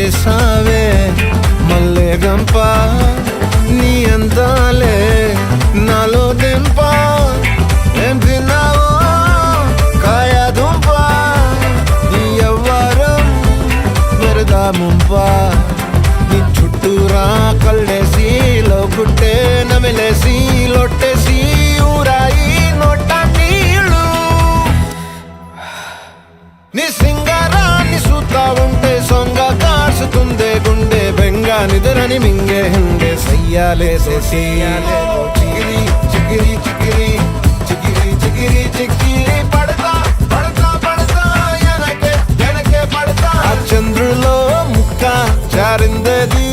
చేసావే మల్లె గంప నీ అందాలే నాలో దెంప ఏం తిన్నావో కాయ దుంప నీ ఎవ్వరం మెరదా ముంప నీ చుట్టూరా కళ్ళేసి లోగుట్టే నమిలేసి లొట్టేసి ఊరాయి నోట నీళ్ళు నీ సింగారాన్ని చూద్దా ఉంటే సొంగ కాసుతుందే గుండె బెంగ నిద్రని మింగే హంగే సయ్యాలేసే సయ్యాలే చిగిరి చిగిరి చిగిరి చిగిరి చిగిరి చిగిరి పడతా పడతా పడతా ఎనకే ఎనకే పడతా ఆ చంద్రులో ముక్క చారిందేది